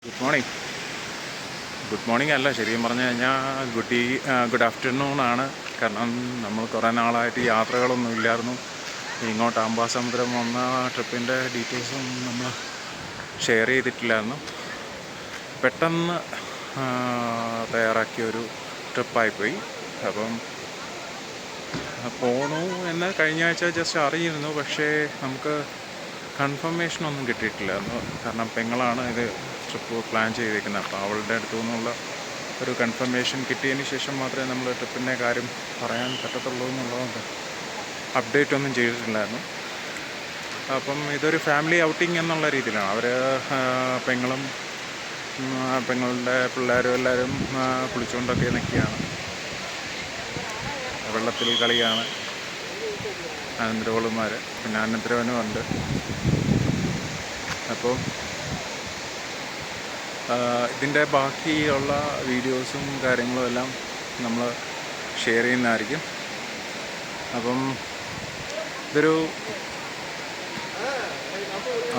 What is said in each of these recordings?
Good morning അല്ല, ശരിക്കും പറഞ്ഞു കഴിഞ്ഞാൽ ഗുഡ് ആഫ്റ്റർനൂൺ ആണ്. കാരണം നമ്മൾ കുറേ നാളായിട്ട് യാത്രകളൊന്നും ഇല്ലായിരുന്നു. ഇങ്ങോട്ട് അംബാസമുദ്രം വന്ന ട്രിപ്പിൻ്റെ ഡീറ്റെയിൽസും നമ്മൾ ഷെയർ ചെയ്തിട്ടില്ലായിരുന്നു. പെട്ടെന്ന് തയ്യാറാക്കിയൊരു ട്രിപ്പായിപ്പോയി. അപ്പം പോണു എന്ന് കഴിഞ്ഞ ആഴ്ച ജസ്റ്റ് അറിഞ്ഞിരുന്നു, പക്ഷേ നമുക്ക് കൺഫർമേഷനൊന്നും കിട്ടിയിട്ടില്ലായിരുന്നു. കാരണം പെങ്ങളാണ് ഇത് ട്രിപ്പ് പ്ലാൻ ചെയ്തിരിക്കുന്നത്. അപ്പോൾ അവളുടെ അടുത്തു നിന്നുള്ള ഒരു കൺഫർമേഷൻ കിട്ടിയതിന് ശേഷം മാത്രമേ നമ്മൾ ട്രിപ്പിൻ്റെ കാര്യം പറയാൻ പറ്റത്തുള്ളൂ എന്നുള്ളതുകൊണ്ട് അപ്ഡേറ്റ് ഒന്നും ചെയ്തിട്ടില്ലായിരുന്നു. അപ്പം ഇതൊരു ഫാമിലി ഔട്ടിങ് എന്നുള്ള രീതിയിലാണ്. അവർ പെങ്ങളും പെങ്ങളുടെ പിള്ളേരും എല്ലാവരും കുളിച്ചുകൊണ്ടൊക്കെ നിൽക്കുകയാണ്. വെള്ളത്തിൽ കളിയാണ്. അനന്തരവളുമാർ, പിന്നെ അനന്തരവനും ഉണ്ട്. അപ്പോൾ ഇതിൻ്റെ ബാക്കിയുള്ള വീഡിയോസും കാര്യങ്ങളും എല്ലാം നമ്മൾ ഷെയർ ചെയ്യുന്നതായിരിക്കും. അപ്പം ഇതൊരു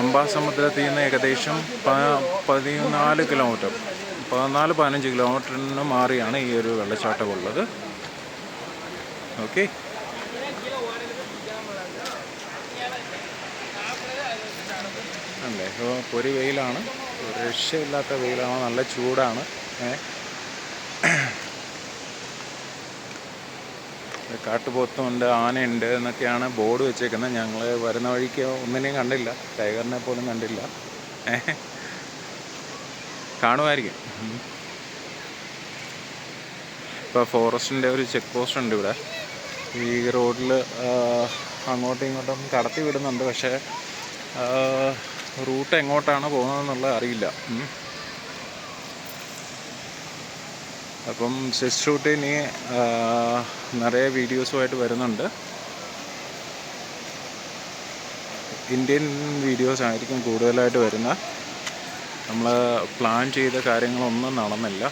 അംബാസമുദ്രത്തിൽ നിന്ന് ഏകദേശം 14 കിലോമീറ്റർ 14-15 കിലോമീറ്ററിന് മാറിയാണ് ഈ ഒരു വെള്ളച്ചാട്ടം ഉള്ളത്. ഓക്കെ, അല്ലേ? ഇപ്പോൾ പൊരി വെയിലാണ്, രക്ഷയില്ലാത്ത വെയിലാണ്, നല്ല ചൂടാണ്. കാട്ടുപോത്തുണ്ട്, ആനയുണ്ട് എന്നൊക്കെയാണ് ബോർഡ് വെച്ചേക്കുന്നത്. ഞങ്ങൾ വരുന്ന വഴിക്ക് ഒന്നിനെയും കണ്ടില്ല, ടൈഗറിനെ പോലും കണ്ടില്ല. കാണുമായിരിക്കും. ഇപ്പോൾ ഫോറസ്റ്റിൻ്റെ ഒരു ചെക്ക് പോസ്റ്റ് ഉണ്ട് ഇവിടെ. ഈ റോഡിൽ അങ്ങോട്ടും ഇങ്ങോട്ടും കടത്തി വിടുന്നുണ്ട്, പക്ഷേ റൂട്ട് എങ്ങോട്ടാണ് പോകുന്നതെന്നുള്ളത് അറിയില്ല. അപ്പം സെസ് ഷൂട്ട് ഇനി നിറയെ വീഡിയോസുമായിട്ട് വരുന്നുണ്ട്. ഇന്ത്യൻ വീഡിയോസ് ആയിരിക്കും കൂടുതലായിട്ട് വരുന്ന. നമ്മൾ പ്ലാൻ ചെയ്ത കാര്യങ്ങളൊന്നും നടന്നില്ല,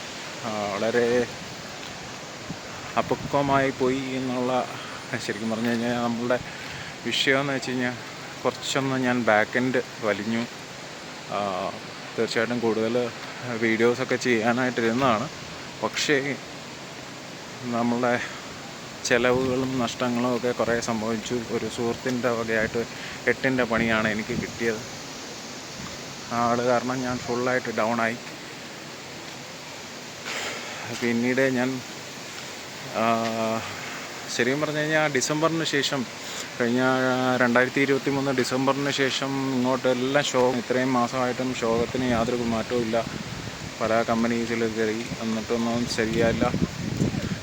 വളരെ അപക്വമായി പോയി എന്നുള്ള. ശരിക്കും പറഞ്ഞു കഴിഞ്ഞാൽ നമ്മളുടെ വിഷയമെന്ന് വെച്ച് കഴിഞ്ഞാൽ കുറച്ചൊന്ന് ഞാൻ ബാക്ക് എൻഡ് വലിഞ്ഞു. തീർച്ചയായിട്ടും കൂടുതൽ വീഡിയോസൊക്കെ ചെയ്യാനായിട്ടിരുന്നതാണ്, പക്ഷേ നമ്മളുടെ ചിലവുകളും നഷ്ടങ്ങളും ഒക്കെ കുറേ സംഭവിച്ചു. ഒരു സുഹൃത്തിൻ്റെ വകയായിട്ട് 8ൻ്റെ പണിയാണ് എനിക്ക് കിട്ടിയത്. ആൾ കാരണം ഞാൻ ഫുള്ളായിട്ട് ഡൗണായി. പിന്നീട് ഞാൻ ശരിക്കും പറഞ്ഞു കഴിഞ്ഞാൽ ഡിസംബറിന് ശേഷം, കഴിഞ്ഞ 2023 ഡിസംബറിന് ശേഷം ഇങ്ങോട്ടെല്ലാം ഇത്രയും മാസമായിട്ടും ശോകത്തിന് യാതൊരു മാറ്റവും ഇല്ല. പല കമ്പനീസിൽ കയറി, എന്നിട്ടൊന്നും ശരിയല്ല.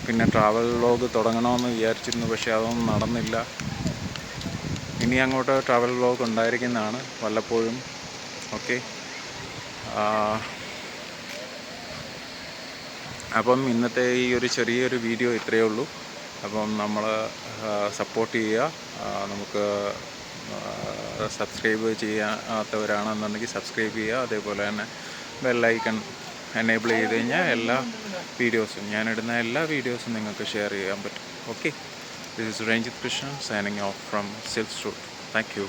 പിന്നെ ട്രാവൽ വ്ളോഗ് തുടങ്ങണമെന്ന് വിചാരിച്ചിരുന്നു, പക്ഷേ അതൊന്നും നടന്നില്ല. ഇനി അങ്ങോട്ട് ട്രാവൽ വ്ളോഗ് ഉണ്ടായിരിക്കുന്നതാണ് വല്ലപ്പോഴും. ഓക്കെ, അപ്പം ഇന്നത്തെ ഈ ഒരു ചെറിയൊരു വീഡിയോ ഇത്രയേ ഉള്ളൂ. അപ്പം നമ്മൾ സപ്പോർട്ട് ചെയ്യുക. നമുക്ക് സബ്സ്ക്രൈബ് ചെയ്യാത്തവരാണെന്നുണ്ടെങ്കിൽ സബ്സ്ക്രൈബ് ചെയ്യുക. അതേപോലെ തന്നെ ബെല്ലൈക്കൺ എനേബിൾ ചെയ്ത് കഴിഞ്ഞാൽ എല്ലാ വീഡിയോസും, ഞാനിടുന്ന എല്ലാ വീഡിയോസും നിങ്ങൾക്ക് ഷെയർ ചെയ്യാൻ പറ്റും. Okay, this is Ranjith Krishna signing off from self root. Thank U.